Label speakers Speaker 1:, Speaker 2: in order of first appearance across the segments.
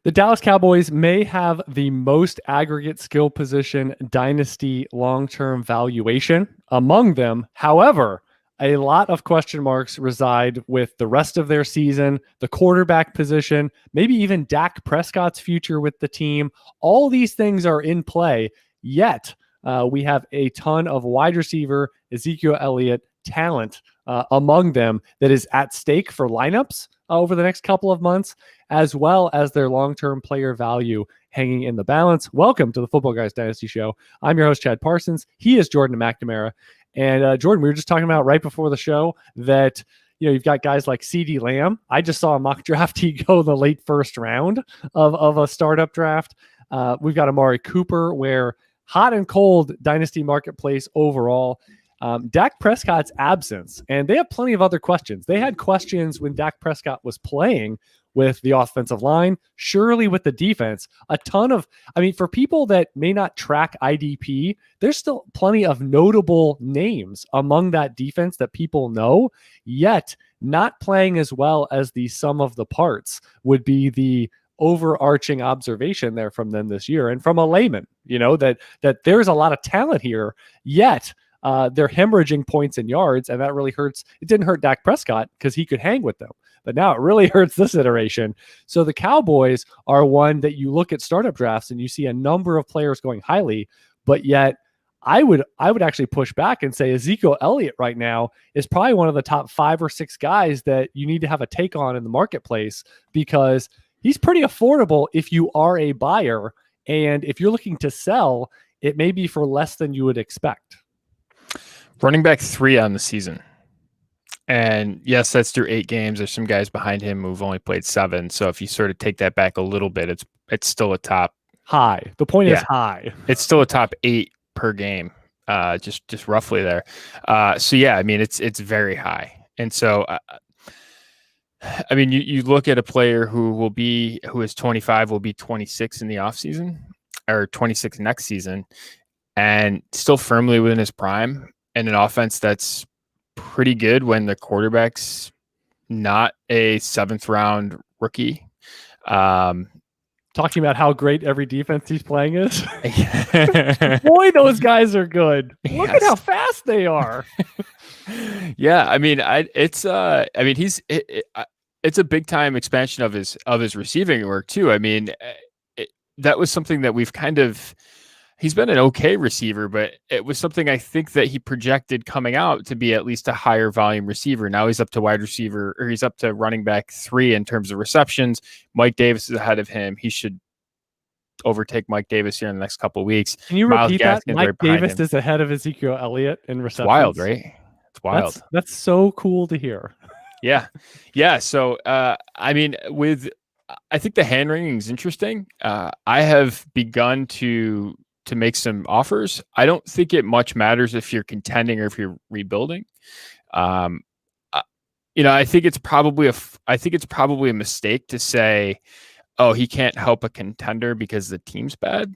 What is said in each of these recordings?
Speaker 1: The Dallas Cowboys may have the most aggregate skill position dynasty long-term valuation among them. However, a lot of question marks reside with the rest of their season, the quarterback position, maybe even Dak Prescott's future with the team. All these things are in play, yet we have a ton of wide receiver, Ezekiel Elliott talent among them that is at stake for lineups over the next couple of months, as well as their long-term player value hanging in the balance. Welcome to the Footballguys Dynasty Show. I'm your host, Chad Parsons. He is Jordan McNamara. And Jordan, we were just talking about right before the show that, you've got guys like CeeDee Lamb. I just saw a mock draft. He go in the late first round of a startup draft. We've got Amari Cooper, where hot and cold dynasty marketplace overall. Dak Prescott's absence, and they have plenty of other questions. They had questions when Dak Prescott was playing with the offensive line, surely with the defense. A ton of, for people that may not track IDP, there's still plenty of notable names among that defense that people know, yet not playing as well as the sum of the parts would be the overarching observation there from them this year. And from a layman, that there's a lot of talent here, yet they're hemorrhaging points and yards, and that really hurts. It didn't hurt Dak Prescott because he could hang with them, but now it really hurts this iteration. So the Cowboys are one that you look at startup drafts and you see a number of players going highly, but yet I would actually push back and say Ezekiel Elliott right now is probably one of the top 5 or 6 guys that you need to have a take on in the marketplace, because he's pretty affordable if you are a buyer, and if you're looking to sell, it may be for less than you would expect.
Speaker 2: Running back 3 on the season. And yes, that's through 8 games. There's some guys behind him who've only played 7. So if you sort of take that back a little bit, it's still a top
Speaker 1: high. The point is high.
Speaker 2: It's still a top 8 per game, just roughly there. So yeah, it's very high. And so, you look at a player who is 25, will be 26 in the offseason, or 26 next season, and still firmly within his prime, and an offense that's pretty good when the quarterback's not a 7th round rookie.
Speaker 1: Talking about how great every defense he's playing is. Boy, those guys are good. Look at how fast they are.
Speaker 2: Yeah, it's a big time expansion of his receiving work too. That was something that he's been an okay receiver, but it was something I think that he projected coming out to be at least a higher volume receiver. Now he's up to wide receiver, or he's up to running back 3 in terms of receptions. Mike Davis is ahead of him. He should overtake Mike Davis here in the next couple of weeks.
Speaker 1: Can you repeat that? Mike Davis is ahead of Ezekiel Elliott in receptions.
Speaker 2: It's wild, right? It's wild.
Speaker 1: That's so cool to hear.
Speaker 2: Yeah. So, I think the hand wringing is interesting. I have begun to make some offers. I don't think it much matters if you're contending or if you're rebuilding. I think it's probably a mistake to say, oh, he can't help a contender because the team's bad.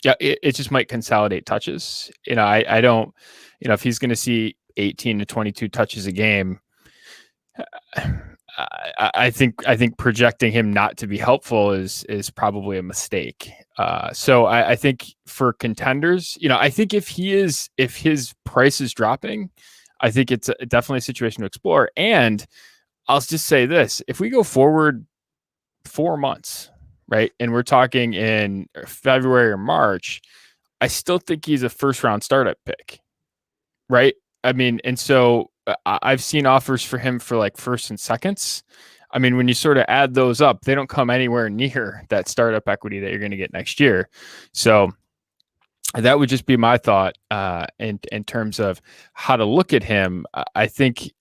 Speaker 2: It just might consolidate touches. I don't, if he's going to see 18 to 22 touches a game, I think projecting him not to be helpful is probably a mistake. So I think for contenders, I think if his price is dropping, I think it's definitely a situation to explore. And I'll just say this: if we go forward 4 months, right, and we're talking in February or March, I still think he's a 1st round startup pick, right? And so I've seen offers for him for like 1st and 2nds. When you sort of add those up, they don't come anywhere near that startup equity that you're going to get next year. So that would just be my thought in terms of how to look at him. I think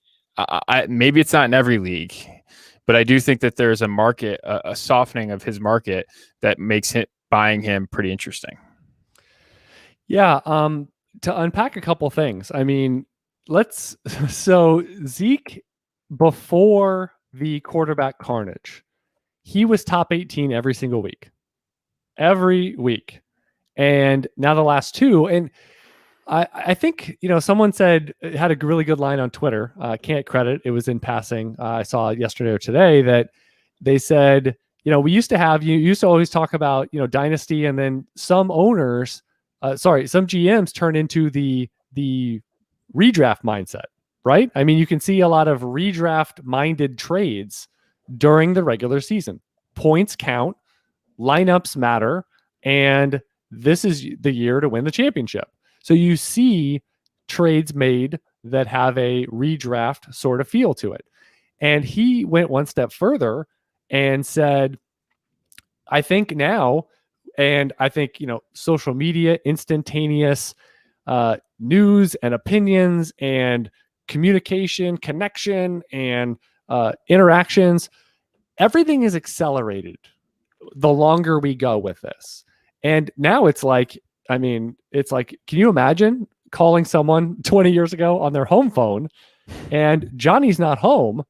Speaker 2: maybe it's not in every league, but I do think that there's a market, a softening of his market that makes buying him pretty interesting.
Speaker 1: Yeah. To unpack a couple things. So Zeke, before the quarterback carnage, he was top 18 every single week. And now the last 2, and I think, someone said, had a really good line on Twitter. Can't credit, it was in passing. I saw yesterday or today that they said we used to have, you used to always talk about, Dynasty, and then some owners, some GMs turn into the redraft mindset, right? I mean, you can see a lot of redraft minded trades during the regular season. Points count, lineups matter, and this is the year to win the championship. So you see trades made that have a redraft sort of feel to it. And he went one step further and said, I think now, and I think, social media, instantaneous news and opinions and communication, connection, and interactions, everything is accelerated the longer we go with this. And now it's like, can you imagine calling someone 20 years ago on their home phone and Johnny's not home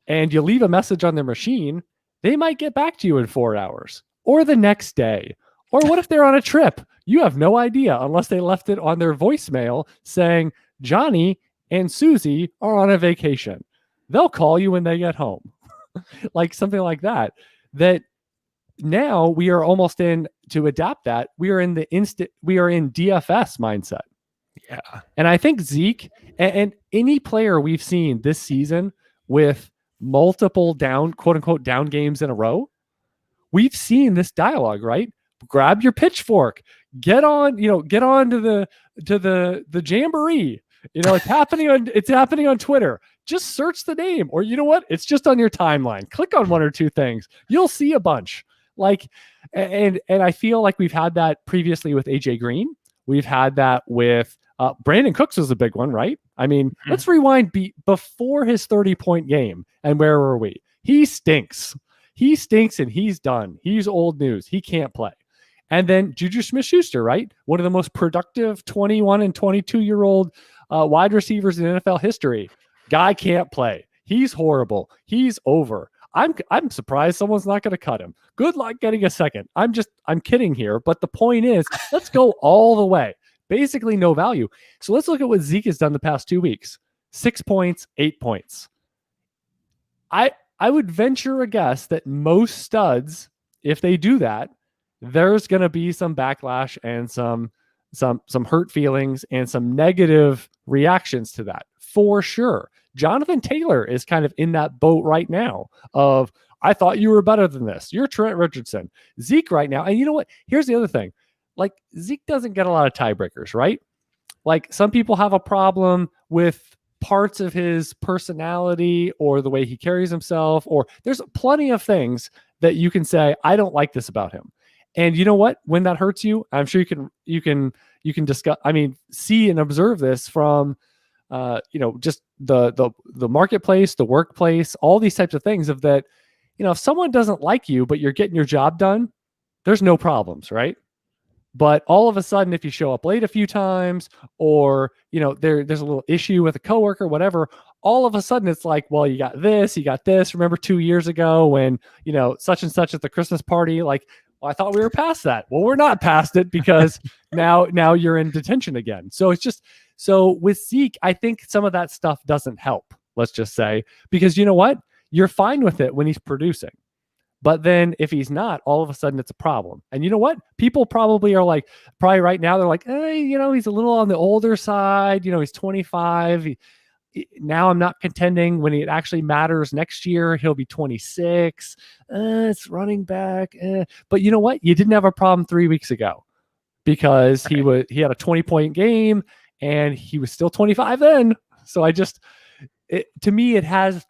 Speaker 1: and you leave a message on their machine? They might get back to you in 4 hours or the next day. Or what if they're on a trip? You have no idea unless they left it on their voicemail saying Johnny and Susie are on a vacation. They'll call you when they get home. Like something like that. That now we are almost in to adapt that. We are in DFS mindset.
Speaker 2: Yeah.
Speaker 1: And I think Zeke and any player we've seen this season with multiple down, quote unquote, down games in a row, we've seen this dialogue, right? Grab your pitchfork, get on to the jamboree. It's happening on Twitter. Just search the name, or you know what? It's just on your timeline. Click on one or two things. You'll see a bunch. And I feel like we've had that previously with AJ Green. We've had that with Brandon Cooks was a big one, right? I mean, let's rewind before his 30-point game. And where were we? He stinks. He stinks and he's done. He's old news. He can't play. And then Juju Smith-Schuster, right? One of the most productive 21 and 22-year-old wide receivers in NFL history. Guy can't play. He's horrible. He's over. I'm surprised someone's not going to cut him. Good luck getting a second. I'm kidding here. But the point is, let's go all the way. Basically no value. So let's look at what Zeke has done the past 2 weeks. 6 points, 8 points. I would venture a guess that most studs, if they do that, there's going to be some backlash and some hurt feelings and some negative reactions to that for sure. Jonathan Taylor is kind of in that boat right now of, I thought you were better than this. You're Trent Richardson. Zeke right now. And you know what? Here's the other thing. Like, Zeke doesn't get a lot of tiebreakers, right? Like, some people have a problem with parts of his personality or the way he carries himself, or there's plenty of things that you can say, I don't like this about him. And you know what? When that hurts you, I'm sure you can discuss, see and observe this from, just the marketplace, the workplace, all these types of things of that, if someone doesn't like you, but you're getting your job done, there's no problems, right? But all of a sudden, if you show up late a few times, or, there's a little issue with a coworker, whatever, all of a sudden it's like, well, you got this. Remember 2 years ago when, such and such at the Christmas party, like, well, I thought we were past that. Well, we're not past it because now you're in detention again. So it's just, so with Zeke, I think some of that stuff doesn't help, let's just say, because you know what? You're fine with it when he's producing. But then if he's not, all of a sudden it's a problem. And you know what? People probably are probably right now, they're like, hey, he's a little on the older side. He's 25. Now I'm not contending. When it actually matters next year, he'll be 26. It's running back. But you know what? You didn't have a problem 3 weeks ago because he had a 20-point game and he was still 25 then. So to me, it has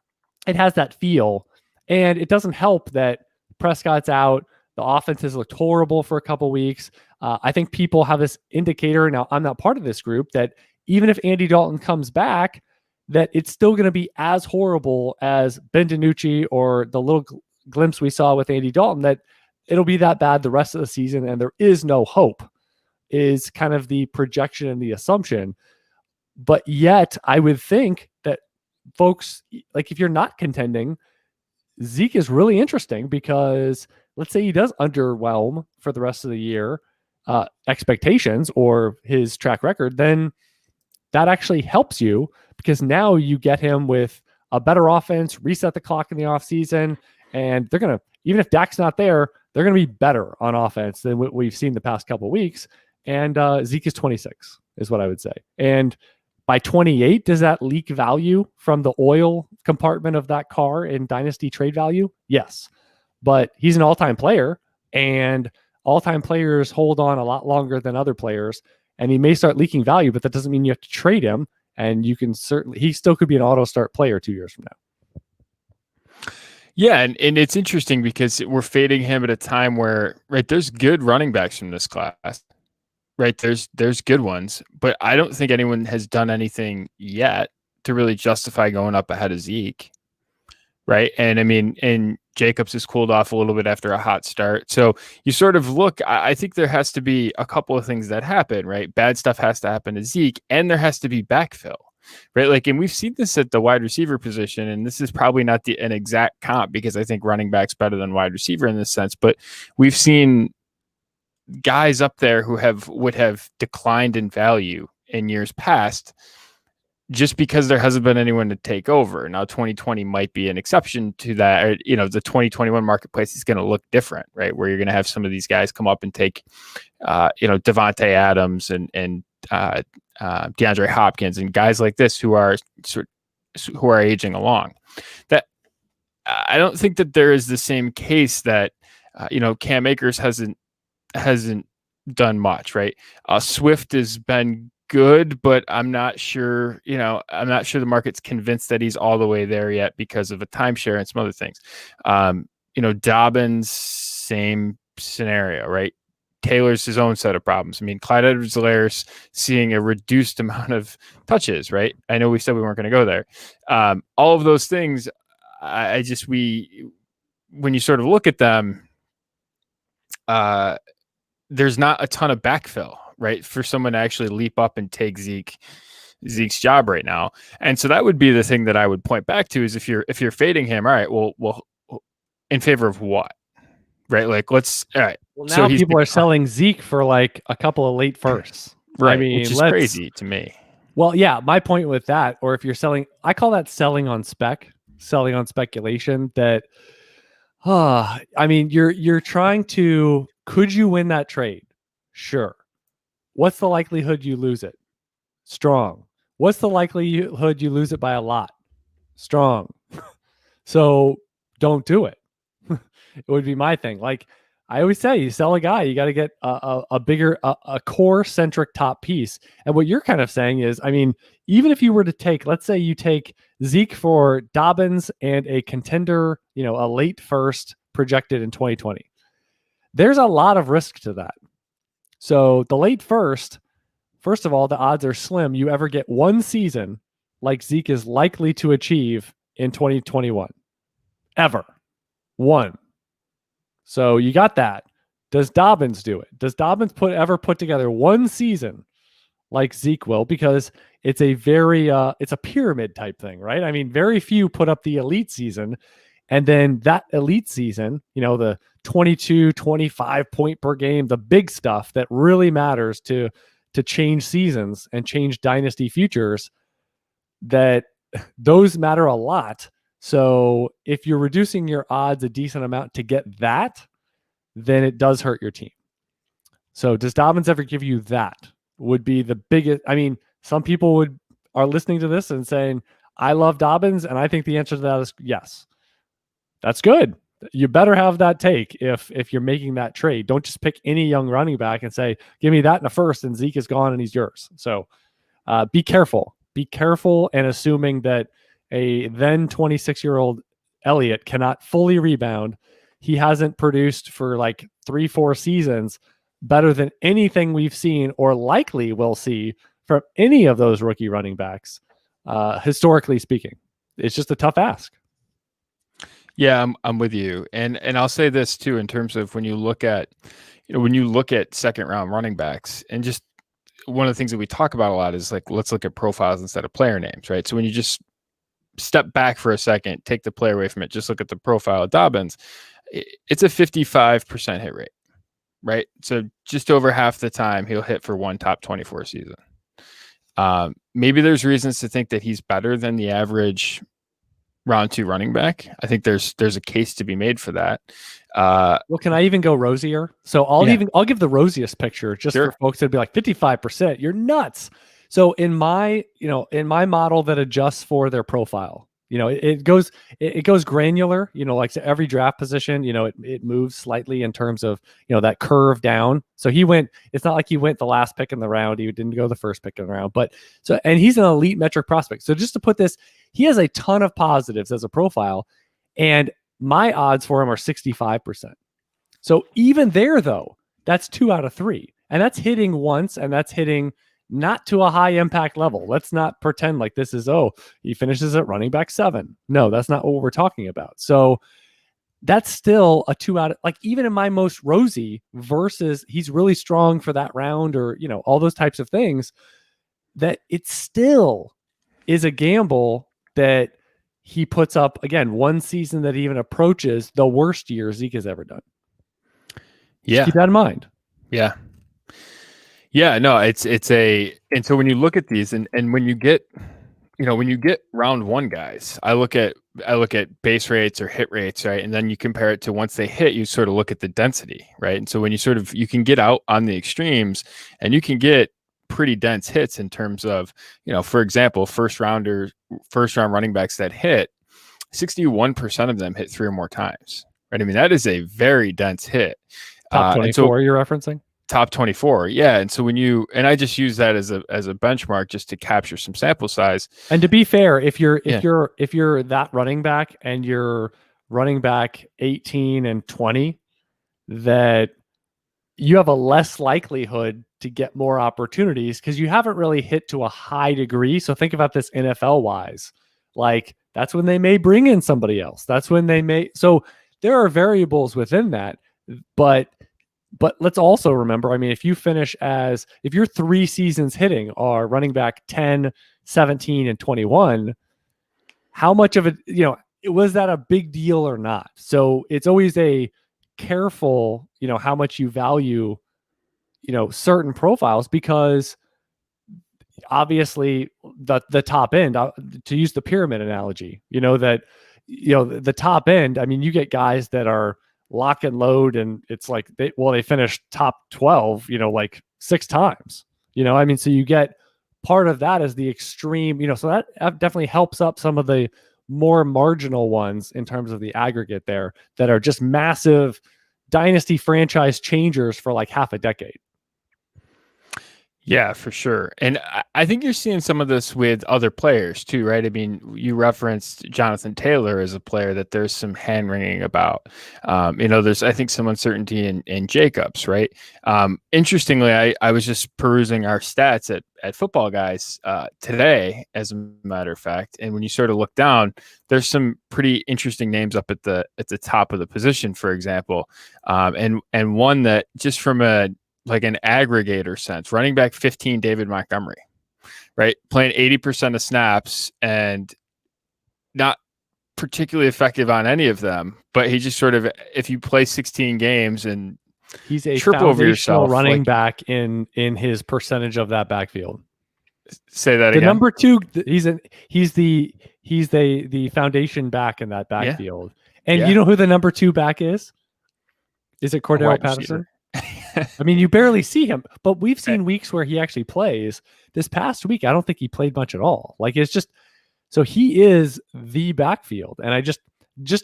Speaker 1: that feel. And it doesn't help that Prescott's out. The offense has looked horrible for a couple weeks. I think people have this indicator. Now, I'm not part of this group, that even if Andy Dalton comes back, that it's still going to be as horrible as Ben DiNucci or the little glimpse we saw with Andy Dalton, that it'll be that bad the rest of the season and there is no hope, is kind of the projection and the assumption. But yet, I would think that folks, like, if you're not contending, Zeke is really interesting because let's say he does underwhelm for the rest of the year, expectations or his track record, then that actually helps you because now you get him with a better offense, reset the clock in the offseason, and even if Dak's not there, they're going to be better on offense than what we've seen the past couple of weeks. And Zeke is 26, is what I would say. And by 28, does that leak value from the oil compartment of that car in Dynasty trade value? Yes. But he's an all-time player, and all-time players hold on a lot longer than other players. And he may start leaking value, but that doesn't mean you have to trade him. And you can he still could be an auto start player 2 years from now.
Speaker 2: Yeah, and it's interesting because we're fading him at a time where, right, there's good running backs from this class, right? There's good ones, but I don't think anyone has done anything yet to really justify going up ahead of Zeke, right? And I mean, and Jacobs has cooled off a little bit after a hot start. So you sort of look, I think there has to be a couple of things that happen, right? Bad stuff has to happen to Zeke, and there has to be backfill, right? Like, and we've seen this at the wide receiver position, and this is probably not an exact comp because I think running back's better than wide receiver in this sense, but we've seen guys up there who would have declined in value in years past just because there hasn't been anyone to take over. Now, 2020 might be an exception to that. Or, the 2021 marketplace is going to look different, right? Where you're going to have some of these guys come up and take, Devontae Adams and DeAndre Hopkins and guys like this who are aging along. That I don't think that there is the same case that Cam Akers hasn't done much, right? Swift has been good, but I'm not sure the market's convinced that he's all the way there yet because of a timeshare and some other things. Dobbins, same scenario, right? Taylor's his own set of problems. I mean, Clyde Edwards-Helaire's seeing a reduced amount of touches, right? I know we said we weren't going to go there. All of those things, when you sort of look at them, there's not a ton of backfill, right, for someone to actually leap up and take Zeke's job right now. And so that would be the thing that I would point back to is if you're fading him, all right, well, in favor of what? Right? Like, all right.
Speaker 1: Well, now people are selling Zeke for like a couple of late firsts.
Speaker 2: Right. I mean, which is crazy to me.
Speaker 1: Well, yeah, my point with that, or if you're selling, I call that selling on speculation that, I mean, you're trying to, could you win that trade? Sure. What's the likelihood you lose it? Strong. What's the likelihood you lose it by a lot? Strong. So don't do it. It would be my thing. Like I always say, you sell a guy, you got to get a bigger, a core centric top piece. And what you're kind of saying is, I mean, even if you were to take, let's say you take Zeke for Dobbins and a contender, a late first projected in 2020, there's a lot of risk to that. So the late first of all, the odds are slim you ever get one season like Zeke is likely to achieve in 2021. Ever. One. So you got that. Does Dobbins do it? Does Dobbins ever put together one season like Zeke will? Because it's a very, it's a pyramid type thing, right? I mean, very few put up the elite season. And then that elite season, the 22, 25 point per game, the big stuff that really matters to change seasons and change dynasty futures, that those matter a lot. So if you're reducing your odds a decent amount to get that, then it does hurt your team. So does Dobbins ever give you that? Would be the biggest. I mean, some people are listening to this and saying, I love Dobbins. And I think the answer to that is yes. That's good. You better have that take if you're making that trade. Don't just pick any young running back and say, give me that in a first and Zeke is gone and he's yours. So be careful. Be careful and assuming that a then 26-year-old Elliott cannot fully rebound. He hasn't produced for like 3-4 seasons better than anything we've seen or likely will see from any of those rookie running backs, historically speaking. It's just a tough ask.
Speaker 2: Yeah, I'm with you. And I'll say this too, in terms of when you look at second round running backs, and just one of the things that we talk about a lot is like, let's look at profiles instead of player names, right? So when you just step back for a second, take the player away from it, just look at the profile of Dobbins, it's a 55% hit rate, right? So just over half the time he'll hit for one top 24 season. Maybe there's reasons to think that he's better than the average round 2 running back. I think there's a case to be made for that.
Speaker 1: Well, can I even go rosier? So I'll give the rosiest picture just
Speaker 2: Sure.
Speaker 1: for folks that'd be like 55%. You're nuts. So in my model that adjusts for their profile, it goes granular, like to every draft position, it moves slightly in terms of, that curve down. So it's not like he went the last pick in the round. He didn't go the first pick in the round, and he's an elite metric prospect. So just to put this, he has a ton of positives as a profile, and my odds for him are 65%. So even there, though, that's 2 out of 3. And that's hitting once, and that's hitting not to a high impact level. Let's not pretend like this is, he finishes at running back 7. No, that's not what we're talking about. So that's still a 2 out of, like, even in my most rosy versus he's really strong for that round, or, all those types of things, that it still is a gamble that he puts up, again, one season that even approaches the worst year Zeke has ever done.
Speaker 2: Yeah.
Speaker 1: Just keep that in mind.
Speaker 2: Yeah. Yeah, no, and so when you look at these and when you get round 1 guys, I look at base rates or hit rates, right? And then you compare it to once they hit, you sort of look at the density, right? And so when you can get out on the extremes and you can get pretty dense hits in terms of, for example, first round running backs that hit, 61% of them hit 3 or more times, right? I mean, that is a very dense hit.
Speaker 1: Top 24 you're referencing?
Speaker 2: Top 24. Yeah. And so I just use that as a benchmark just to capture some sample size.
Speaker 1: And to be fair, if you're that running back and you're running back 18 and 20, that you have a less likelihood to get more opportunities because you haven't really hit to a high degree. So think about this NFL wise, like that's when they may bring in somebody else. That's when they may, so there are variables within that, but let's also remember, I mean, if your 3 seasons hitting are running back 10, 17, and 21, how much of it, was that a big deal or not? So it's always a careful, how much you value, certain profiles, because obviously the top end, to use the pyramid analogy, the top end, I mean, you get guys that are lock and load, and it's like they finished top 12, like 6 times, I mean, so you get part of that as the extreme, so that definitely helps up some of the more marginal ones in terms of the aggregate there that are just massive dynasty franchise changers for like half a decade.
Speaker 2: Yeah, for sure. And I think you're seeing some of this with other players too, right? I mean, you referenced Jonathan Taylor as a player that there's some hand wringing about. There's, I think, some uncertainty in Jacobs, right? Interestingly, I was just perusing our stats at Footballguys today, as a matter of fact. And when you sort of look down, there's some pretty interesting names up at the top of the position, for example. And one that just from an aggregator sense, running back 15, David Montgomery, right? Playing 80% of snaps and not particularly effective on any of them, but he just sort of, if you play 16 games and
Speaker 1: he's a
Speaker 2: trip over yourself,
Speaker 1: running back in his percentage of that backfield.
Speaker 2: Say that
Speaker 1: again.
Speaker 2: The
Speaker 1: number 2, he's the foundation back in that backfield. Yeah. And you know who the number 2 back is? Is it Cordell Patterson? I mean, you barely see him, but we've seen weeks where he actually plays. This past week, I don't think he played much at all. Like, it's just, so he is the backfield. And I just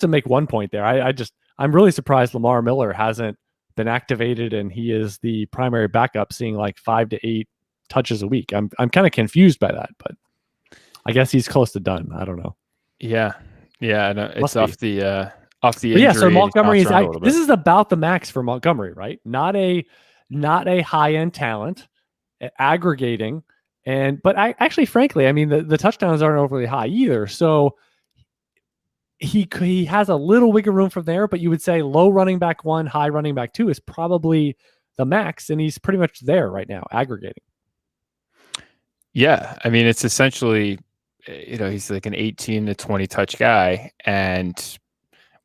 Speaker 1: to make one point there, I'm really surprised Lamar Miller hasn't been activated and he is the primary backup, seeing like 5 to 8 touches a week. I'm kind of confused by that, but I guess he's close to done. I don't know.
Speaker 2: Yeah. No, it's off the injury.
Speaker 1: Yeah, so Montgomery this is about the max for Montgomery, right? Not a high-end talent, aggregating, but actually, frankly, I mean, the touchdowns aren't overly high either. So he has a little wiggle room from there, but you would say low running back 1, high running back 2 is probably the max, and he's pretty much there right now, aggregating.
Speaker 2: Yeah, I mean, it's essentially, he's like an 18 to 20 touch guy, and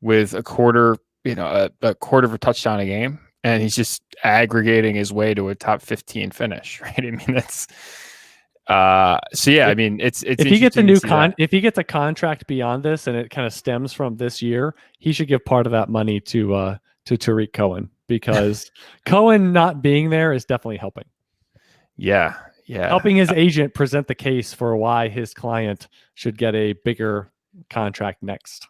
Speaker 2: with a quarter of a touchdown a game, and he's just aggregating his way to a top 15 finish, right? I mean, So yeah, I mean, it's
Speaker 1: if he gets a
Speaker 2: interesting to
Speaker 1: new
Speaker 2: see
Speaker 1: if he gets a contract beyond this and it kind of stems from this year, he should give part of that money to Tariq Cohen, because Cohen not being there is definitely helping.
Speaker 2: Yeah.
Speaker 1: Helping his agent present the case for why his client should get a bigger contract next.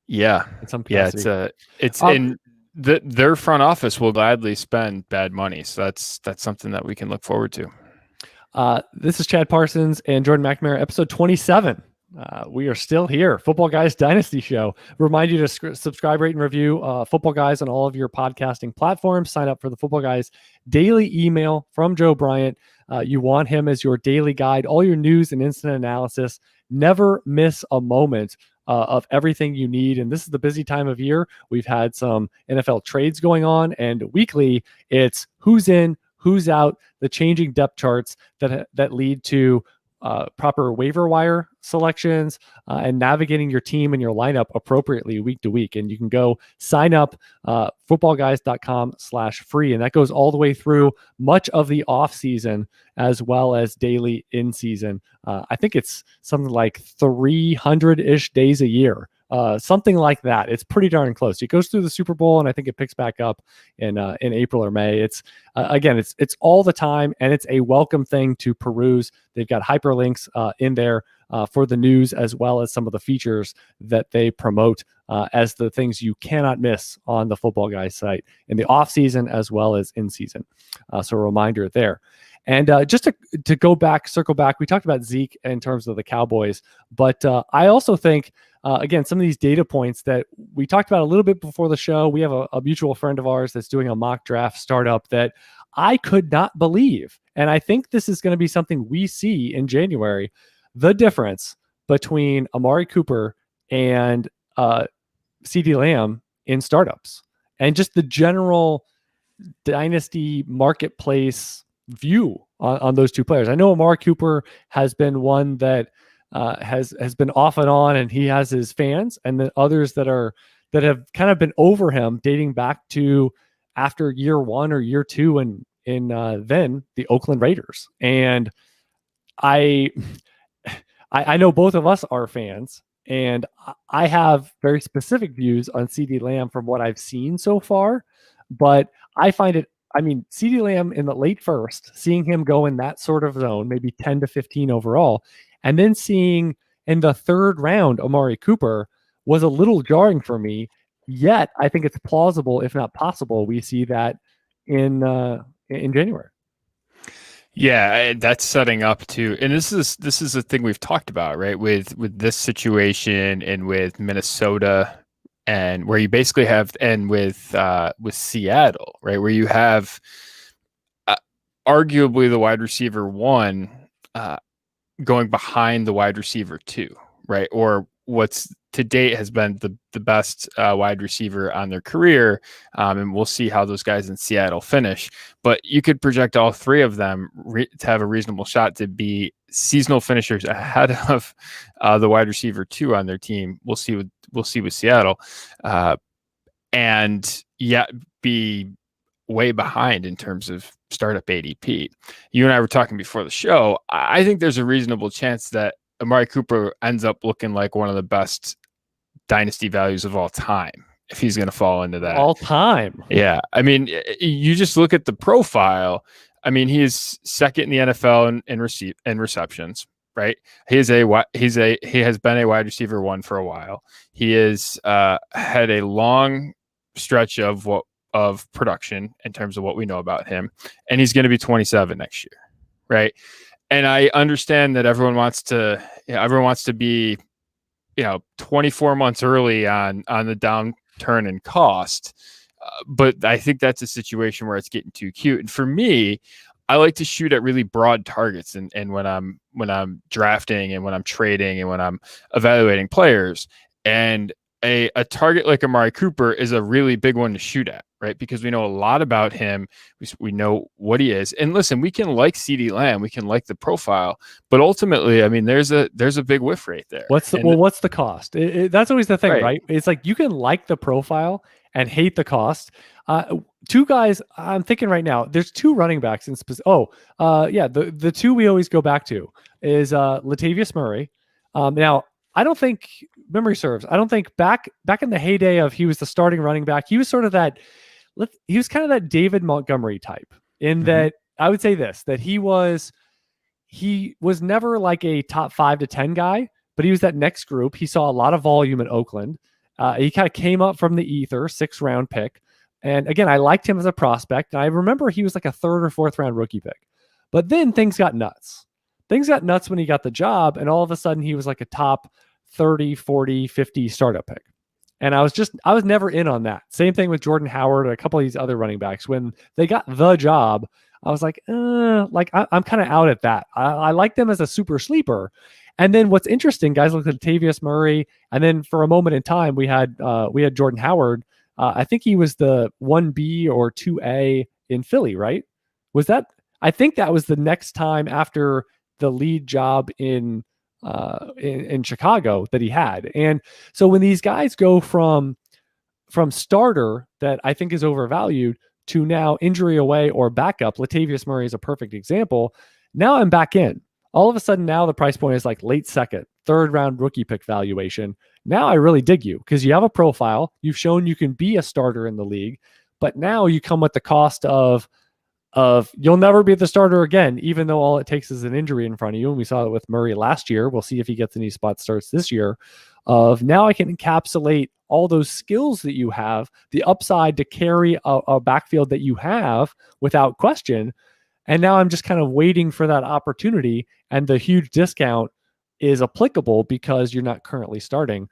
Speaker 2: Yeah.
Speaker 1: In some capacity.
Speaker 2: It's in their front office will gladly spend bad money. So that's something that we can look forward to.
Speaker 1: This is Chad Parsons and Jordan McNamara, episode 27. We are still here. Football Guys Dynasty Show. Remind you to subscribe, rate, and review Football Guys on all of your podcasting platforms. Sign up for the Football Guys daily email from Joe Bryant. You want him as your daily guide, all your news and instant analysis. Never miss a moment of everything you need. And this is the busy time of year. We've had some NFL trades going on, and weekly it's who's in, who's out, the changing depth charts that lead to proper waiver wire selections and navigating your team and your lineup appropriately week to week. And you can go sign up footballguys.com/free. And that goes all the way through much of the off season as well as daily in season. I think it's something like 300-ish days a year. Something like that. It's pretty darn close. It goes through the Super Bowl, and I think it picks back up in April or May. It's again, it's all the time, and it's a welcome thing to peruse. They've got hyperlinks in there for the news, as well as some of the features that they promote as the things you cannot miss on the Football Guys site in the off season as well as in season. So a reminder there. And just to circle back, we talked about Zeke in terms of the Cowboys, but I also think, again, some of these data points that we talked about a little bit before the show, we have a mutual friend of ours that's doing a mock draft startup that I could not believe. And I think this is going to be something we see in January, the difference between Amari Cooper and CeeDee Lamb in startups, and just the general dynasty marketplace view on those two players. I know Amari Cooper has been one that has been off and on, and he has his fans, and then others that have kind of been over him dating back to after year one or year two and in then the Oakland Raiders. And I know both of us are fans, and I have very specific views on CeeDee Lamb from what I've seen so far, but I find it, I mean, CeeDee Lamb in the late first, seeing him go in that sort of zone, maybe 10 to 15 overall, and then seeing in the third round Amari Cooper was a little jarring for me. Yet I think it's plausible, if not possible, we see that in January.
Speaker 2: Yeah, that's setting up to, and this is the thing we've talked about, right? With this situation and with Minnesota, and where you basically have, and with Seattle, right, where you have arguably the wide receiver one going behind the wide receiver two, right? Or what's to date has been the best wide receiver on their career. And we'll see how those guys in Seattle finish. But you could project all three of them to have a reasonable shot to be seasonal finishers ahead of the wide receiver two on their team. We'll see with Seattle. And yet be way behind in terms of startup ADP. You and I were talking before the show. I think there's a reasonable chance that Amari Cooper ends up looking like one of the best dynasty values of all time if he's going to fall into that.
Speaker 1: All time.
Speaker 2: Yeah. I mean, you just look at the profile. I mean, he is second in the NFL in receptions, right? He has been a wide receiver one for a while. He has had a long stretch of production in terms of what we know about him, and he's going to be 27 next year, right? And I understand that everyone wants to be, 24 months early on the downturn in cost. But I think that's a situation where it's getting too cute. And for me, I like to shoot at really broad targets. And when I'm drafting and when I'm trading and when I'm evaluating players, and a target like Amari Cooper is a really big one to shoot at, right? Because we know a lot about him. We know what he is. And listen, we can like CeeDee Lamb, we can like the profile, but ultimately, I mean, there's a big whiff rate there.
Speaker 1: What's the cost? That's always the thing, right? It's like you can like the profile and hate the cost. Two guys I'm thinking right now. There's two running backs in specific. The two we always go back to is Latavius Murray. Now I don't think memory serves. I don't think back in the heyday of he was the starting running back. He was sort of that. He was kind of that David Montgomery type in that I would say this, that he was never like a top 5 to 10 guy, but he was that next group. He saw a lot of volume in Oakland. He kind of came up from the ether, 6th round pick. And again, I liked him as a prospect. And I remember he was like a 3rd or 4th round rookie pick. But then things got nuts. Things got nuts when he got the job. And all of a sudden he was like a top 30, 40, 50 startup pick. And I was never in on that. Same thing with Jordan Howard and a couple of these other running backs. When they got the job, I was like, I'm kind of out at that. I like them as a super sleeper. And then what's interesting, guys, look at Latavius Murray. And then for a moment in time, we had Jordan Howard. I think he was the 1B or 2A in Philly, right? Was that? I think that was the next time after the lead job in Chicago that he had. And so when these guys go from starter that I think is overvalued to now injury away or backup, Latavius Murray is a perfect example. Now I'm back in. All of a sudden now the price point is like late 2nd, 3rd round rookie pick valuation. Now I really dig you because you have a profile. You've shown you can be a starter in the league, but now you come with the cost of you'll never be the starter again, even though all it takes is an injury in front of you. And we saw it with Murray last year. We'll see if he gets any spot starts this year. Of now I can encapsulate all those skills that you have, the upside to carry a backfield that you have without question. And now I'm just kind of waiting for that opportunity. And the huge discount is applicable because you're not currently starting.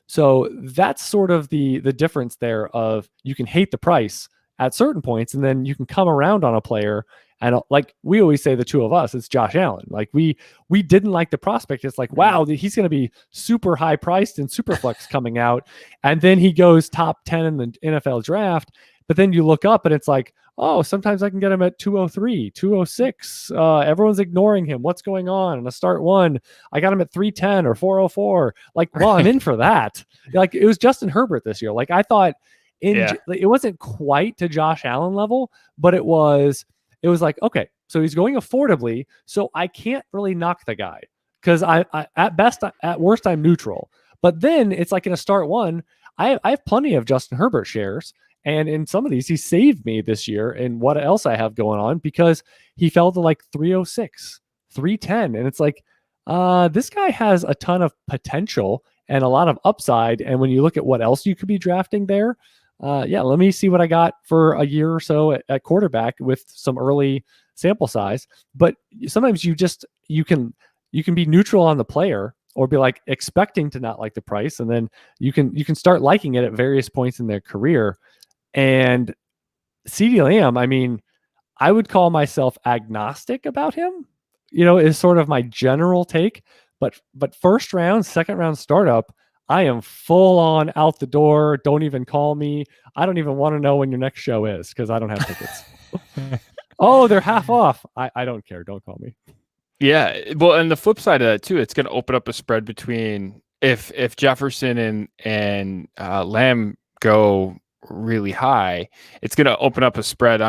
Speaker 1: So that's sort of the difference there of you can hate the price at certain points, and then you can come around on a player. And like we always say, the two of us, it's Josh Allen. Like we didn't like the prospect. It's like, wow, he's going to be super high priced in Superflex coming out. And then he goes top 10 in the NFL draft. But then you look up and it's like, oh, sometimes I can get him at 203, 206. Everyone's ignoring him. What's going on? And a start one, I got him at 310 or 404. Like, well, I'm in for that. Like it was Justin Herbert this year. Like I thought it wasn't quite to Josh Allen level, but it was like, okay, so he's going affordably. So I can't really knock the guy because I at best, at worst, I'm neutral. But then it's like in a start one, I have plenty of Justin Herbert shares. And in some of these, he saved me this year and what else I have going on because he fell to like 306, 310. And it's like, this guy has a ton of potential and a lot of upside. And when you look at what else you could be drafting there, let me see what I got for a year or so at quarterback with some early sample size. But sometimes you can be neutral on the player or be like expecting to not like the price. And then you can start liking it at various points in their career. And CeeDee Lamb, I mean, I would call myself agnostic about him, is sort of my general take. But first round, second round startup, I am full on out the door. Don't even call me. I don't even want to know when your next show is because I don't have tickets. Oh, they're half off. I don't care. Don't call me.
Speaker 2: Yeah. Well, and the flip side of that too, it's going to open up a spread between if Jefferson and Lamb go really high, it's going to open up a spread.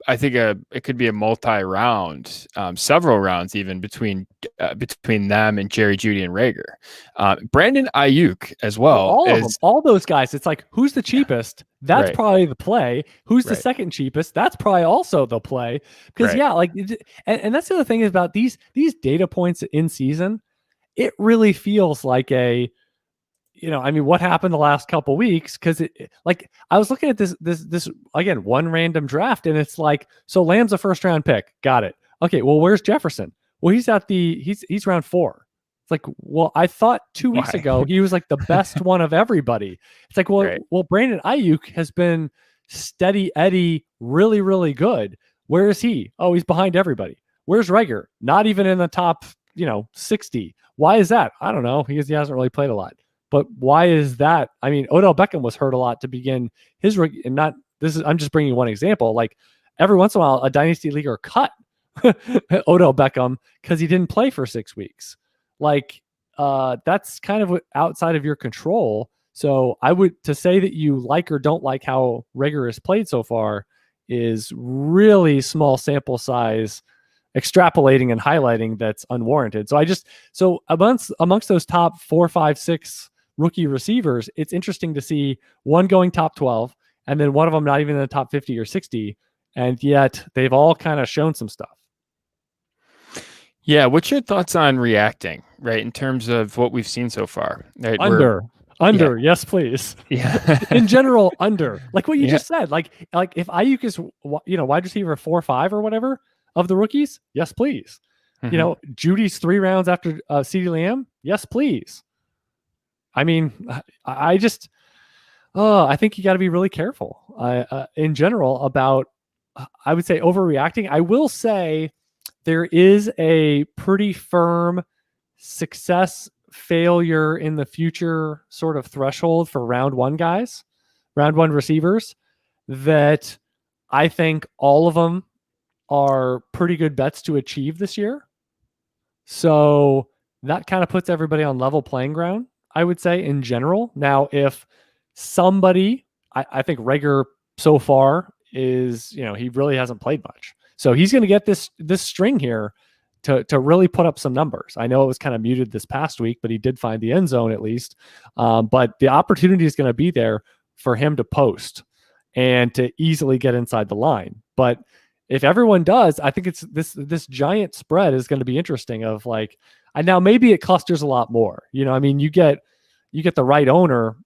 Speaker 2: I think it could be a multi-round, several rounds even between them and Jerry Jeudy and Rager. Brandon Ayuk as well.
Speaker 1: All of them, all those guys. It's like, who's the cheapest? That's
Speaker 2: right.
Speaker 1: Probably the play. Who's the second cheapest? That's probably also the play. Because and that's the other thing is about these data points in season. It really feels like what happened the last couple weeks? Because I was looking at this again, one random draft, and it's like, so Lamb's a first round pick. Got it. Okay, well, where's Jefferson? Well, he's round 4. It's like, well, I thought 2 weeks ago he was like the best one of everybody. It's like, well, Brandon Ayuk has been steady Eddie, really, really good. Where is he? Oh, he's behind everybody. Where's Rager? Not even in the top, 60. Why is that? I don't know. He hasn't really played a lot. But why is that? I mean, Odell Beckham was hurt a lot to begin his rookie, and not this is. I'm just bringing one example. Like every once in a while, a dynasty leaguer cut Odell Beckham because he didn't play for 6 weeks. Like that's kind of outside of your control. So I would to say that you like or don't like how Reagor has played so far is really small sample size, extrapolating and highlighting that's unwarranted. So amongst those top 4, 5, 6 rookie receivers, it's interesting to see one going top 12 and then one of them not even in the top 50 or 60, and yet they've all kind of shown some stuff.
Speaker 2: Yeah, what's your thoughts on reacting, right, in terms of what we've seen so far? Right?
Speaker 1: Under, yes, please.
Speaker 2: Yeah.
Speaker 1: In general, under. Like what you just said. Like if Ayuk is, wide receiver 4 or 5 or whatever of the rookies, yes, please. Mm-hmm. Judy's 3 rounds after CeeDee Lamb, yes, please. I mean, I think you got to be really careful in general about, I would say, overreacting. I will say there is a pretty firm success failure in the future sort of threshold for round 1 receivers that I think all of them are pretty good bets to achieve this year. So that kind of puts everybody on level playing ground, I would say, in general. Now, if somebody, I think Reagor so far is, he really hasn't played much. So he's going to get this string here to really put up some numbers. I know it was kind of muted this past week, but he did find the end zone at least. But the opportunity is going to be there for him to post and to easily get inside the line. But if everyone does, I think it's this giant spread is going to be interesting of like, and now maybe it clusters a lot more. I mean, you get the right owner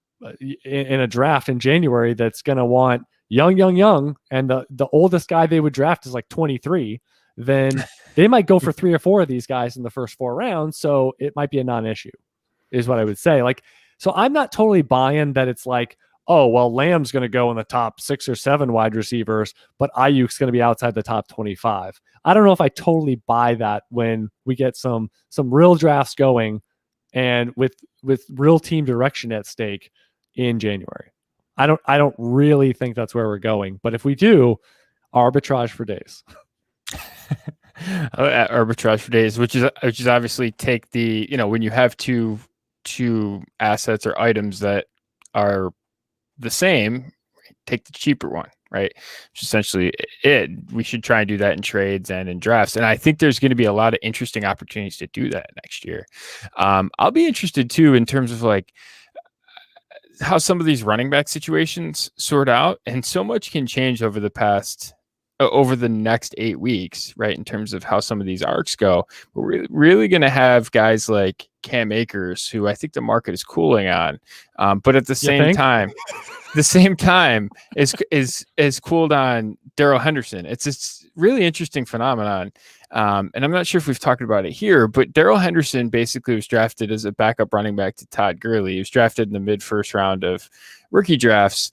Speaker 1: in a draft in January that's going to want young, and the oldest guy they would draft is like 23. Then they might go for 3 or 4 of these guys in the first 4 rounds. So it might be a non-issue, is what I would say. Like, so I'm not totally buying that it's like, oh, well, Lamb's going to go in the top 6 or 7 wide receivers, but Ayuk's going to be outside the top 25. I don't know if I totally buy that when we get some real drafts going and with real team direction at stake in January. I don't really think that's where we're going, but if we do, arbitrage for days.
Speaker 2: Arbitrage for days, which is obviously take the, when you have two assets or items that are the same, take the cheaper one, right? Which is essentially it. We should try and do that in trades and in drafts. And I think there's going to be a lot of interesting opportunities to do that next year. I'll be interested too in terms of like how some of these running back situations sort out, and so much can change over the next 8 weeks, right? In terms of how some of these arcs go. We're really going to have guys like Cam Akers, who I think the market is cooling on. But at the same time is cooled on Darrell Henderson. It's this really interesting phenomenon. And I'm not sure if we've talked about it here, but Darrell Henderson basically was drafted as a backup running back to Todd Gurley. He was drafted in the mid-first round of rookie drafts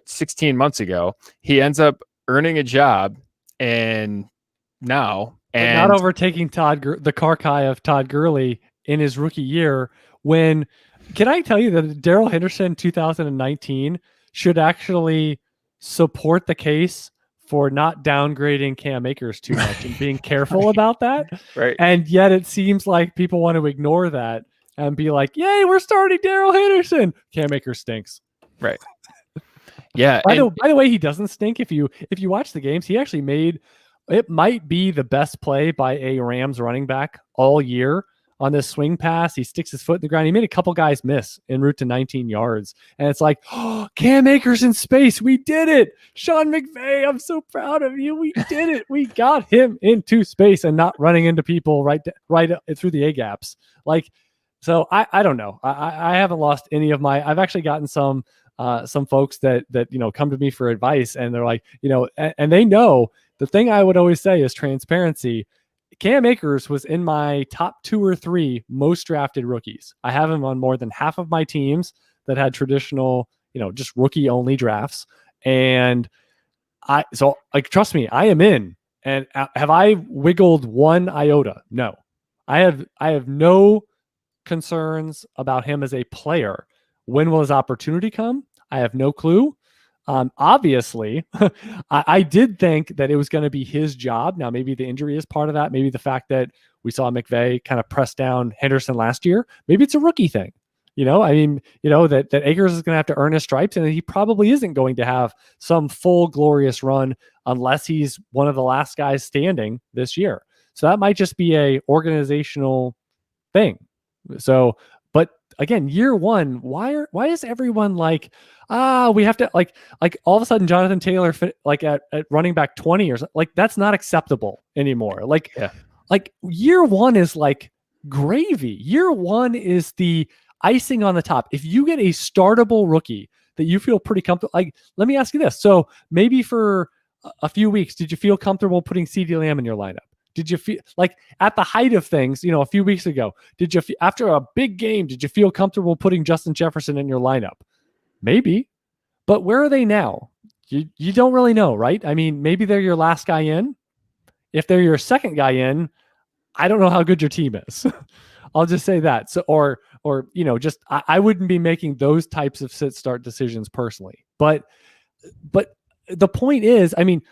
Speaker 2: 16 months ago. He ends up earning a job not
Speaker 1: overtaking the Karkai of Todd Gurley in his rookie year. Can I tell you that Darrell Henderson 2019 should actually support the case for not downgrading Cam Akers too much and being careful about that.
Speaker 2: Right.
Speaker 1: And yet it seems like people want to ignore that and be like, yay, we're starting Darrell Henderson. Cam Akers stinks.
Speaker 2: Right. Yeah.
Speaker 1: By the way, he doesn't stink. If you watch the games, he actually it might be the best play by a Rams running back all year on this swing pass. He sticks his foot in the ground. He made a couple guys miss en route to 19 yards. And it's like, oh, Cam Akers in space. We did it. Sean McVay, I'm so proud of you. We did it. We got him into space and not running into people right through the A gaps. Like, so I don't know. I haven't lost any of I've actually gotten some folks that come to me for advice, and they're like, and they know the thing I would always say is transparency. Cam Akers was in my top 2 or 3 most drafted rookies. I have him on more than half of my teams that had traditional, just rookie only drafts. And trust me, I am in. And have I wiggled one iota? No, I have no concerns about him as a player. When will his opportunity come? I have no clue. Obviously, I did think that it was going to be his job. Now, maybe the injury is part of that. Maybe the fact that we saw McVay kind of press down Henderson last year. Maybe it's a rookie thing. I mean, that Akers is going to have to earn his stripes, and he probably isn't going to have some full glorious run unless he's one of the last guys standing this year. So that might just be a organizational thing. So, but again, year one, why is everyone like, we have to like all of a sudden Jonathan Taylor at running back 20 or something, like that's not acceptable anymore. Like year one is like gravy. Year one is the icing on the top. If you get a startable rookie that you feel pretty comfortable, like, let me ask you this. So maybe for a few weeks, did you feel comfortable putting CeeDee Lamb in your lineup? Did you feel like at the height of things, a few weeks ago, after a big game, did you feel comfortable putting Justin Jefferson in your lineup? Maybe, but where are they now? You don't really know, right? I mean, maybe they're your last guy in. If they're your second guy in, I don't know how good your team is. I'll just say that. So, or I wouldn't be making those types of sit-start decisions personally. But the point is, I mean,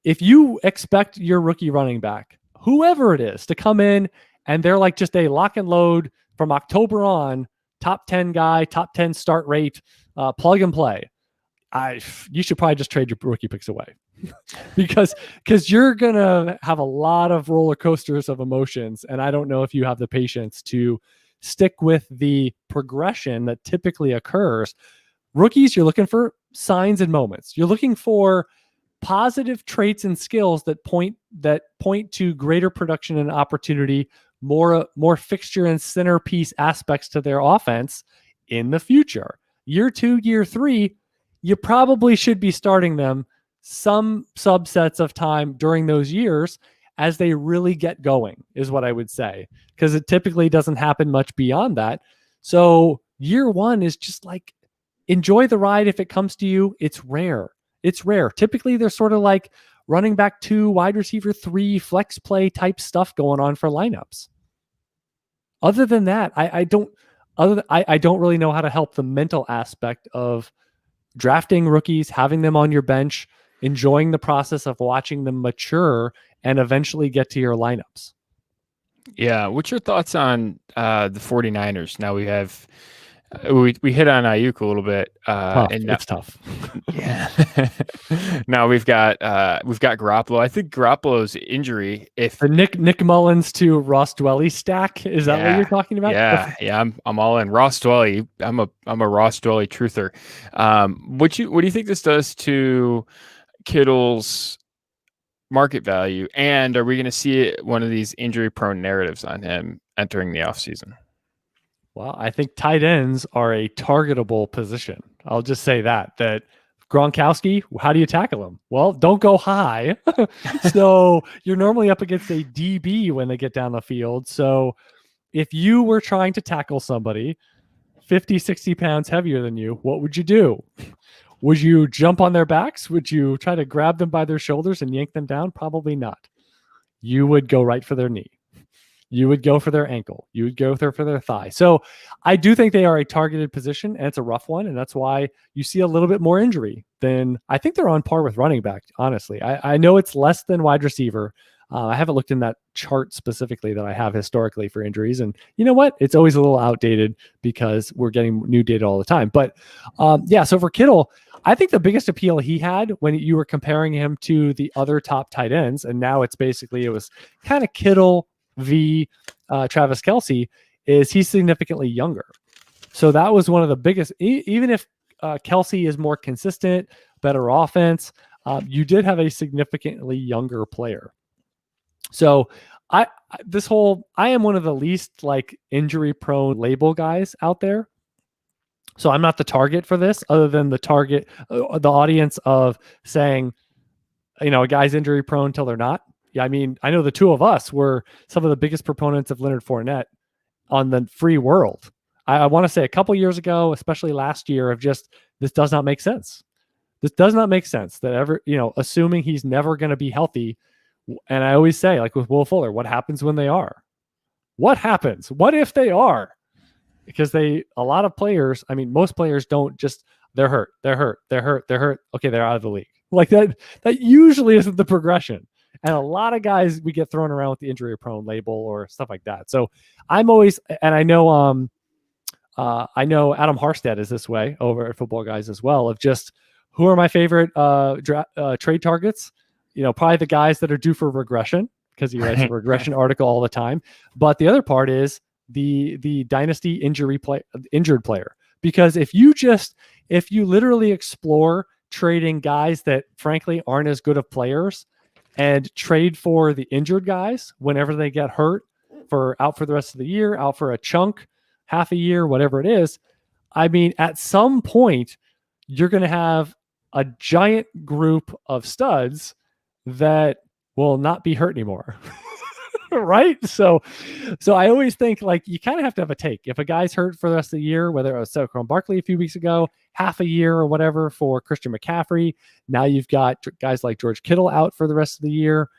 Speaker 1: if you expect your rookie running back, whoever it is, to come in and they're like just a lock and load from October on, top 10 guy, top 10 start rate, plug and play, you should probably just trade your rookie picks away because you're going to have a lot of roller coasters of emotions. And I don't know if you have the patience to stick with the progression that typically occurs. Rookies, you're looking for signs and moments. You're looking for positive traits and skills that point to greater production and opportunity, more fixture and centerpiece aspects to their offense in the future. Year 2, year 3, you probably should be starting them some subsets of time during those years as they really get going, is what I would say, because it typically doesn't happen much beyond that. So year 1 is just like, enjoy the ride if it comes to you. It's rare. Typically, there's sort of like running back 2, wide receiver 3, flex play type stuff going on for lineups. Other than that, I don't really know how to help the mental aspect of drafting rookies, having them on your bench, enjoying the process of watching them mature and eventually get to your lineups.
Speaker 2: Yeah. What's your thoughts on the 49ers? Now we have, we hit on Ayuk a little bit.
Speaker 1: It's tough.
Speaker 2: Yeah. Now we've got Garoppolo. I think Garoppolo's injury, if
Speaker 1: the Nick Mullins to Ross Dwelly stack, is that what you're talking about?
Speaker 2: Yeah. I'm all in. Ross Dwelly. I'm a Ross Dwelly truther. What do you think this does to Kittle's market value? And are we going to see one of these injury prone narratives on him entering the offseason?
Speaker 1: Well, I think tight ends are a targetable position. I'll just say that Gronkowski, how do you tackle him? Well, don't go high. So you're normally up against a DB when they get down the field. So if you were trying to tackle somebody 50, 60 pounds heavier than you, what would you do? Would you jump on their backs? Would you try to grab them by their shoulders and yank them down? Probably not. You would go right for their knee. You would go for their ankle. You would go for their thigh. So I do think they are a targeted position, and it's a rough one. And that's why you see a little bit more injury than I think they're on par with running back. Honestly, I know it's less than wide receiver. I haven't looked in that chart specifically that I have historically for injuries. And you know what? It's always a little outdated because we're getting new data all the time. But so for Kittle, I think the biggest appeal he had when you were comparing him to the other top tight ends, and now it was kind of Kittle v. Travis Kelce, is he's significantly younger. So that was one of the biggest, even if Kelce is more consistent, better offense, you did have a significantly younger player. So I am one of the least like injury prone label guys out there. So I'm not the target for this, other than the target, the audience of saying, a guy's injury prone till they're not. Yeah, I mean, I know the two of us were some of the biggest proponents of Leonard Fournette on the free world. I want to say a couple years ago, especially last year, of just, this does not make sense. This does not make sense that assuming he's never going to be healthy. And I always say, like with Will Fuller, what happens when they are? What happens? What if they are? because a lot of players, I mean, most players don't just, they're hurt. Okay, they're out of the league. Like that usually isn't the progression. And a lot of guys we get thrown around with the injury prone label or stuff like that. So I'm always, and I know Adam Harstead is this way over at Footballguys as well, of just who are my favorite trade targets. Probably the guys that are due for regression, because he writes a regression article all the time. But the other part is the Dynasty injured player. Because if you literally explore trading guys that frankly aren't as good of players and trade for the injured guys whenever they get hurt, out for the rest of the year, out for a chunk, half a year, whatever it is, I mean, at some point, you're going to have a giant group of studs that will not be hurt anymore. Right? So I always think like you kind of have to have a take. If a guy's hurt for the rest of the year, whether it was Saquon Barkley a few weeks ago, half a year or whatever for Christian McCaffrey, now you've got guys like George Kittle out for the rest of the year.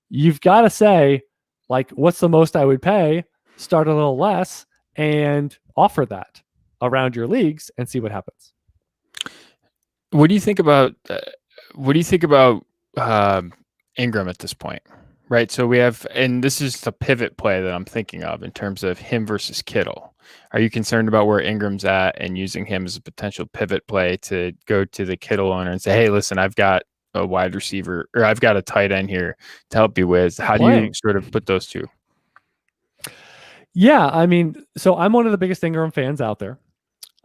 Speaker 1: You've got to say, like, what's the most I would pay? Start a little less and offer that around your leagues and see what happens.
Speaker 2: What do you think about Ingram at this point? Right. So we have, and this is the pivot play that I'm thinking of in terms of him versus Kittle. Are you concerned about where Ingram's at and using him as a potential pivot play to go to the Kittle owner and say, hey, listen, I've got a wide receiver, or I've got a tight end here to help you with? How do you sort of put those two?
Speaker 1: Yeah, I mean, so I'm one of the biggest Ingram fans out there.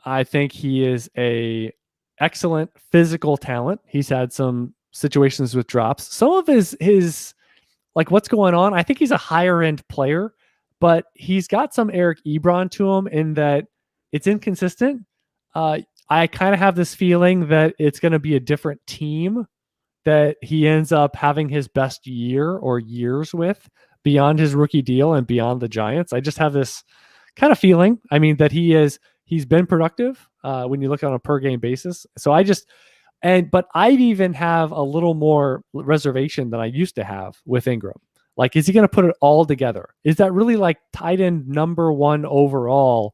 Speaker 1: I think he is a excellent physical talent. He's had some situations with drops. Some of his like what's going on, I think he's a higher end player, but he's got some Eric Ebron to him in that it's inconsistent. I kind of have this feeling that it's going to be a different team that he ends up having his best year or years with beyond his rookie deal and beyond the Giants. I just have this kind of feeling. I mean, that he's been productive when you look on a per game basis. So but I even have a little more reservation than I used to have with Ingram. Like, is he going to put it all together? Is that really like tight end number one overall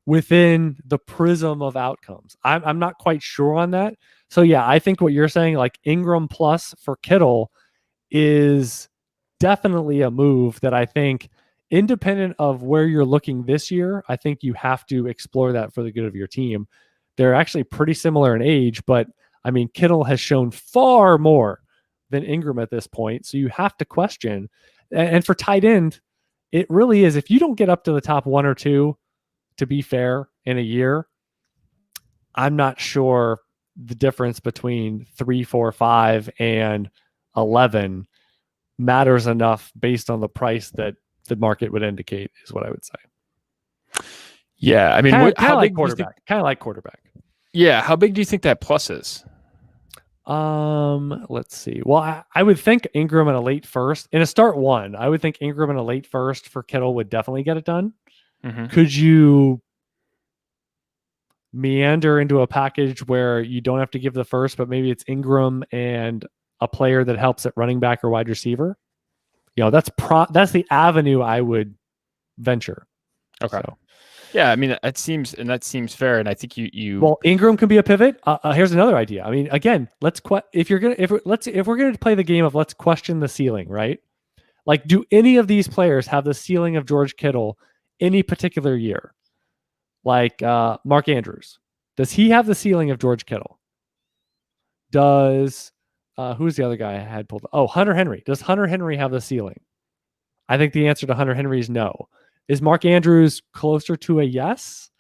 Speaker 1: within the prism of outcomes? I'm not quite sure on that. So yeah, I think what you're saying, like Ingram plus for Kittle, is definitely a move that I think, independent of where you're looking this year, I think you have to explore that for the good of your team. They're actually pretty similar in age, but I mean, Kittle has shown far more than Ingram at this point. So you have to question. And for tight end, it really is. If you don't get up to the top one or two, to be fair, in a year, I'm not sure the difference between 3, 4, 5 and 11 matters enough based on the price that the market would indicate, is what I would say.
Speaker 2: Yeah. I mean,
Speaker 1: kind of like quarterback.
Speaker 2: Yeah. How big do you think that plus is?
Speaker 1: Let's see. Well, I would think Ingram in a late first. In a start one, I would think Ingram in a late first for Kittle would definitely get it done. Mm-hmm. Could you meander into a package where you don't have to give the first, but maybe it's Ingram and a player that helps at running back or wide receiver? That's the avenue I would venture.
Speaker 2: Okay. So. Yeah, I mean that seems fair, and I think you.
Speaker 1: Well, Ingram can be a pivot. Here's another idea. I mean, again, if we're gonna play the game of let's question the ceiling, right? Like, do any of these players have the ceiling of George Kittle any particular year? Like Mark Andrews, does he have the ceiling of George Kittle? Does who's the other guy I had pulled? Oh, Hunter Henry. Does Hunter Henry have the ceiling? I think the answer to Hunter Henry is no. Is Mark Andrews closer to a yes?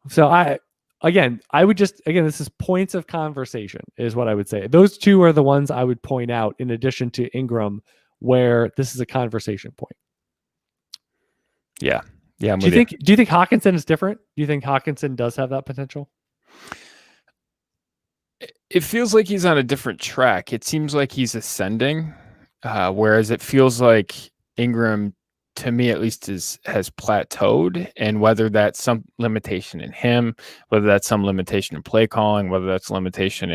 Speaker 1: So this is points of conversation is what I would say. Those two are the ones I would point out in addition to Ingram, where this is a conversation point.
Speaker 2: Yeah. Yeah.
Speaker 1: Do you think Hawkinson is different? Do you think Hawkinson does have that potential?
Speaker 2: It feels like he's on a different track. It seems like he's ascending, whereas it feels like Ingram to me at least has plateaued, and whether that's some limitation in him, whether that's some limitation in play calling, whether that's limitation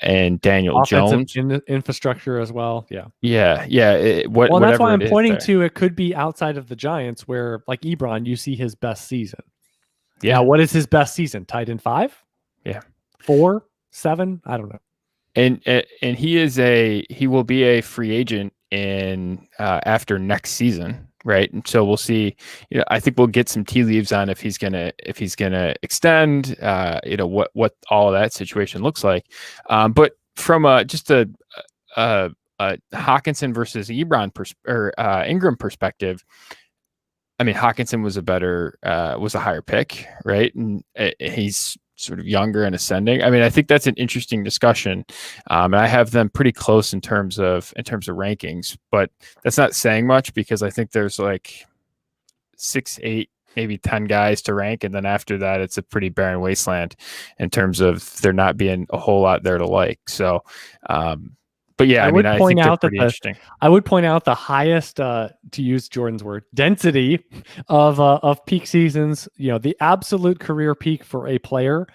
Speaker 2: in Daniel
Speaker 1: Offensive
Speaker 2: Jones,
Speaker 1: infrastructure as well. Yeah. Well, that's why
Speaker 2: whatever
Speaker 1: I'm
Speaker 2: it is
Speaker 1: pointing
Speaker 2: there.
Speaker 1: to it could be outside of the Giants, where like Ebron, you see his best season.
Speaker 2: Yeah.
Speaker 1: Now, what is his best season? Tight end 5?
Speaker 2: Yeah.
Speaker 1: 4, 7? I don't know.
Speaker 2: And he will be a free agent in after next season, right? And so we'll see. I think we'll get some tea leaves on if he's gonna extend. What all of that situation looks like. But from just a Hawkinson versus Ingram perspective, I mean, Hawkinson was a higher pick, right? And he's sort of younger and ascending. I mean, I think that's an interesting discussion, and I have them pretty close in terms of rankings, but that's not saying much because I think there's like 6, 8, maybe 10 guys to rank, and then after that, it's a pretty barren wasteland in terms of there not being a whole lot there to like. So, but yeah, I think they're pretty interesting.
Speaker 1: I would point out the highest, to use Jordan's word, density of peak seasons. The absolute career peak for a player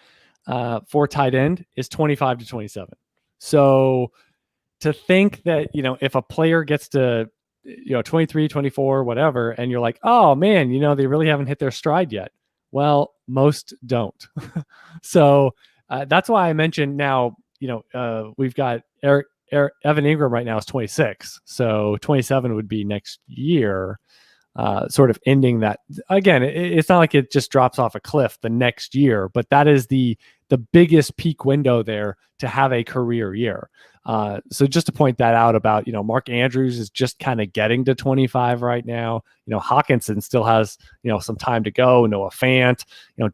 Speaker 1: for tight end is 25 to 27. So to think that, if a player gets to, 23, 24, whatever, and you're like, oh man, they really haven't hit their stride yet. Well, most don't. So that's why I mentioned now, we've got Evan Ingram right now is 26. So 27 would be next year, sort of ending that. Again, it's not like it just drops off a cliff the next year, but that is the biggest peak window there to have a career year. So just to point that out about, Mark Andrews is just kind of getting to 25 right now. Hawkinson still has, some time to go. Noah Fant,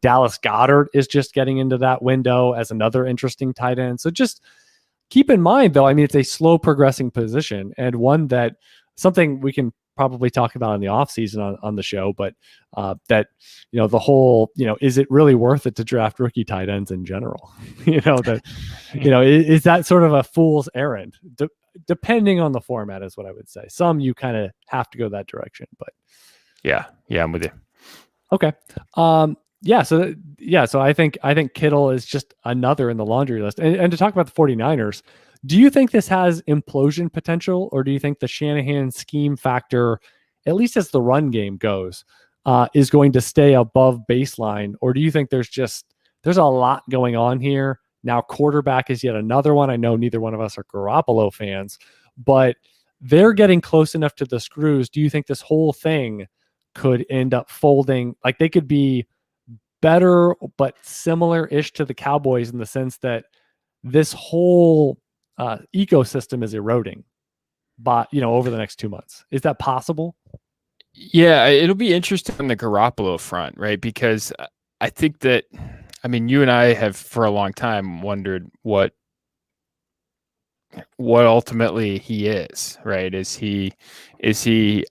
Speaker 1: Dallas Goedert is just getting into that window as another interesting tight end. So just keep in mind, though, I mean, it's a slow progressing position and one that something we can probably talk about in the offseason on the show, but that, the whole, is it really worth it to draft rookie tight ends in general? Is that sort of a fool's errand? Depending on the format is what I would say. Some you kind of have to go that direction, but
Speaker 2: yeah, I'm with you.
Speaker 1: Okay. So I think Kittle is just another in the laundry list. And to talk about the 49ers, do you think this has implosion potential, or do you think the Shanahan scheme factor, at least as the run game goes, is going to stay above baseline? Or do you think there's a lot going on here? Now, quarterback is yet another one. I know neither one of us are Garoppolo fans, but they're getting close enough to the screws. Do you think this whole thing could end up folding? Like they could be better, but similar-ish to the Cowboys in the sense that this whole ecosystem is eroding, but over the next 2 months. Is that possible?
Speaker 2: Yeah, it'll be interesting on the Garoppolo front, right? Because I think that, I mean, you and I have for a long time wondered what ultimately he is, right? Is he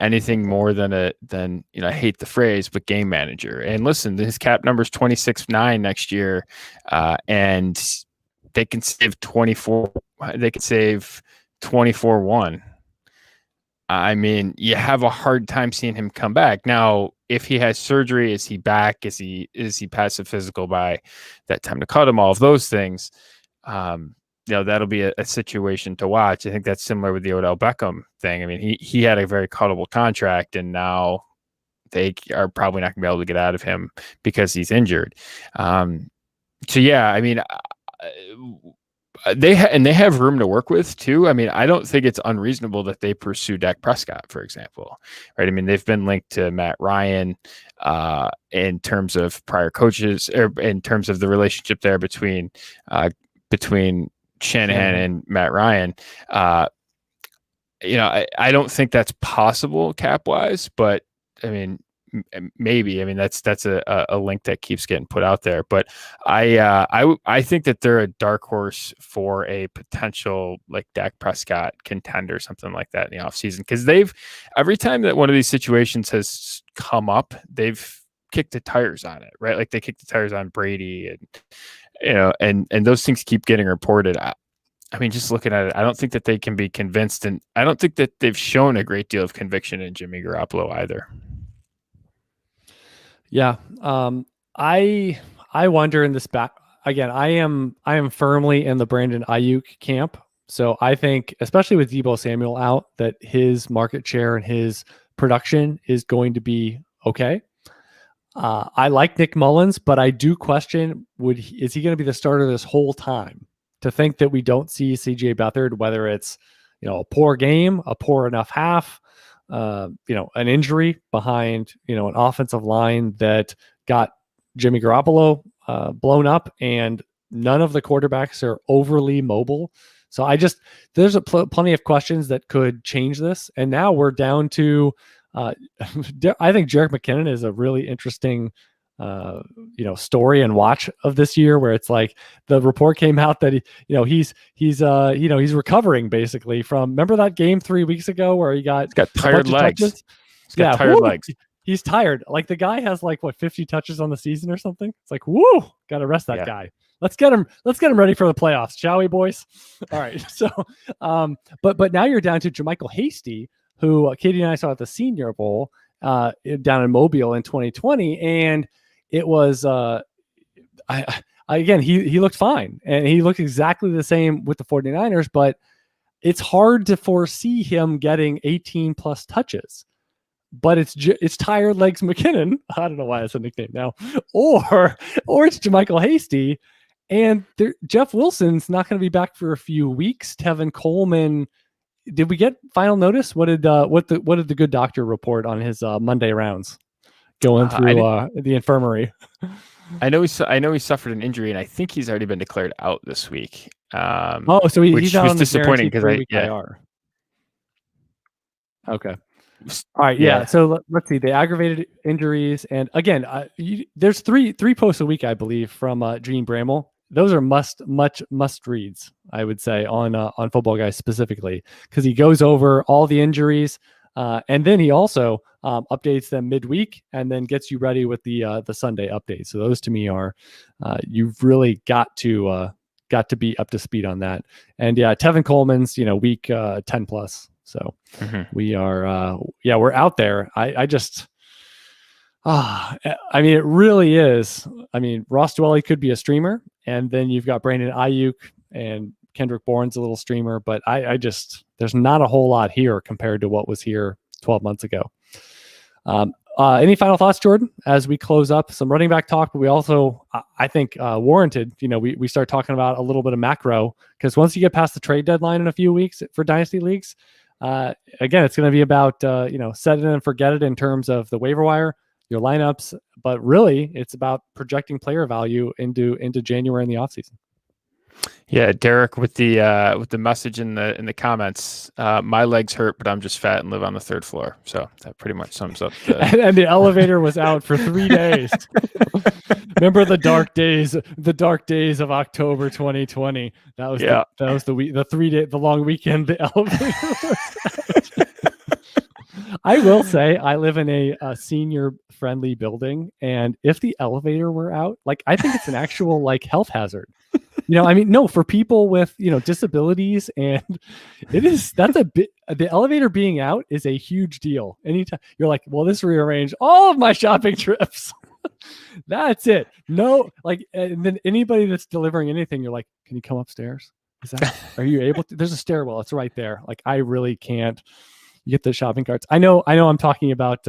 Speaker 2: anything more than I hate the phrase, but game manager? And listen, his cap number is 26.9 next year, and they can save 24. They could save 24-1. I mean, you have a hard time seeing him come back. Now, if he has surgery, is he back? Is he past the physical by that time to cut him? All of those things. That'll be a situation to watch. I think that's similar with the Odell Beckham thing. I mean, he had a very cuttable contract, and now they are probably not going to be able to get out of him because he's injured. So yeah, I mean, they have room to work with too. I mean, I don't think it's unreasonable that they pursue Dak Prescott, for example, right? I mean, they've been linked to Matt Ryan in terms of prior coaches, or in terms of the relationship there between Shanahan and Matt Ryan. I don't think that's possible cap wise, but I mean, maybe. I mean, that's a link that keeps getting put out there. But I think that they're a dark horse for a potential like Dak Prescott contender, something like that in the offseason. Because every time that one of these situations has come up, they've kicked the tires on it, right? Like they kicked the tires on Brady, and and those things keep getting reported. I mean, just looking at it, I don't think that they can be convinced, and I don't think that they've shown a great deal of conviction in Jimmy Garoppolo either.
Speaker 1: Yeah. I wonder in this back again. I am firmly in the Brandon Ayuk camp. So I think, especially with Deebo Samuel out, that his market share and his production is going to be okay. I like Nick Mullins, but I do question: is he going to be the starter this whole time? To think that we don't see CJ Beathard, whether it's a poor game, a poor enough half, an injury behind an offensive line that got Jimmy Garoppolo blown up, and none of the quarterbacks are overly mobile. So there's plenty of questions that could change this. And now we're down to, I think Jerick McKinnon is a really interesting, story and watch of this year, where it's like the report came out that he's recovering basically from, remember that game 3 weeks ago where he's got
Speaker 2: tired legs. He's got tired legs.
Speaker 1: He's tired. Like the guy has 50 touches on the season or something. It's like, woo, got to rest that guy. Let's get him ready for the playoffs, shall we, boys? All right. So, but now you're down to JaMycal Hasty, who Katie and I saw at the Senior Bowl down in Mobile in 2020, and it was again he looked fine, and he looked exactly the same with the 49ers, but it's hard to foresee him getting 18 plus touches. But it's Tired Legs McKinnon. I don't know why it's a nickname now, or it's JaMycal Hasty. And Jeff Wilson's not going to be back for a few weeks. Tevin Coleman, did we get final notice? What did the good doctor report on his Monday rounds going through the infirmary?
Speaker 2: I know he suffered an injury, and I think he's already been declared out this week.
Speaker 1: So he's out on the
Speaker 2: disappointing because
Speaker 1: IR. Okay. All right. Yeah. So let's see. The aggravated injuries, and again, there's three posts a week, I believe, from Gene Bramall. Those are must reads, I would say, on Footballguys specifically, because he goes over all the injuries, and then he also updates them midweek, and then gets you ready with the Sunday update. So those to me are you've really got to be up to speed on that. And yeah, Tevin Coleman's week 10 plus. So we are we're out there. I mean, it really is. I mean, Ross Dwelley could be a streamer, and then you've got Brandon Ayuk and Kendrick Bourne's a little streamer, but there's not a whole lot here compared to what was here 12 months ago. Any final thoughts, Jordan, as we close up? Some running back talk, but we also, I think, warranted, we start talking about a little bit of macro, because once you get past the trade deadline in a few weeks for Dynasty leagues, again, it's going to be about, set it and forget it in terms of the waiver wire, your lineups, but really it's about projecting player value into January in the offseason.
Speaker 2: Yeah, Derek with the message in the comments. My legs hurt, but I'm just fat and live on the 3rd floor. So that pretty much sums up.
Speaker 1: And the elevator was out for 3 days. Remember the dark days of October 2020. That was the 3 day, the long weekend. The elevator was out. I will say I live in a senior friendly building, and if the elevator were out, I think it's an actual health hazard. For people with, disabilities, and the elevator being out is a huge deal. Anytime you're like, well, this rearranged all of my shopping trips. That's it. No, and then anybody that's delivering anything, you're like, can you come upstairs? Are you able to? There's a stairwell. It's right there. I really can't. You get the shopping carts. I know I'm talking about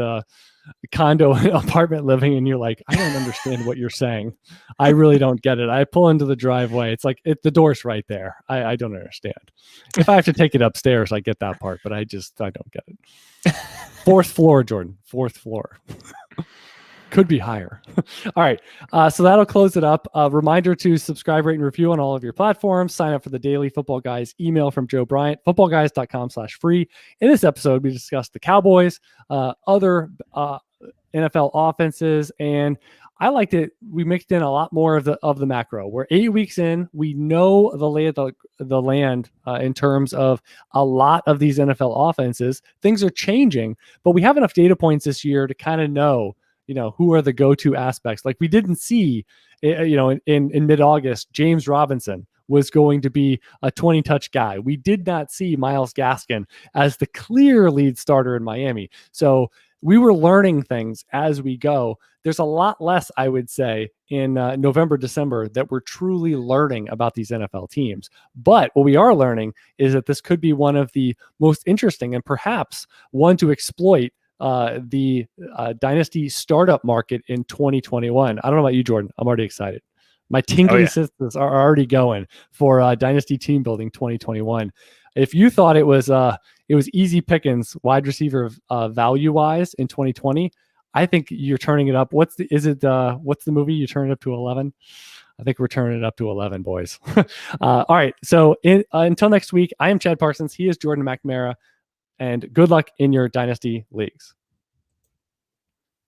Speaker 1: condo and apartment living, and you're like, I don't understand what you're saying. I really don't get it. I pull into the driveway. It's like the door's right there. I don't understand. If I have to take it upstairs, I get that part, but I don't get it. 4th floor, Jordan. 4th floor. Could be higher. All right. So that'll close it up. Reminder to subscribe, rate, and review on all of your platforms. Sign up for the daily Football Guys email from Joe Bryant, footballguys.com/free. In this episode, we discussed the Cowboys, other NFL offenses, and I liked it. We mixed in a lot more of the macro. We're 8 weeks in. We know the lay of the land in terms of a lot of these NFL offenses. Things are changing, but we have enough data points this year to kind of know, who are the go-to aspects. We didn't see, in mid-August, James Robinson was going to be a 20 touch guy. We did not see Myles Gaskin as the clear lead starter in Miami. So we were learning things as we go. There's a lot less, I would say, in November, December that we're truly learning about these NFL teams. But what we are learning is that this could be one of the most interesting and perhaps one to exploit the dynasty startup market in 2021. I don't know about you, Jordan. I'm already excited. My tingly systems are already going for dynasty team building 2021. If you thought it was easy pickings wide receiver value wise in 2020, I think you're turning it up. What's the movie you turn it up to 11? I think we're turning it up to 11, boys. All right. So until next week, I am Chad Parsons. He is Jordan McNamara, and good luck in your dynasty leagues.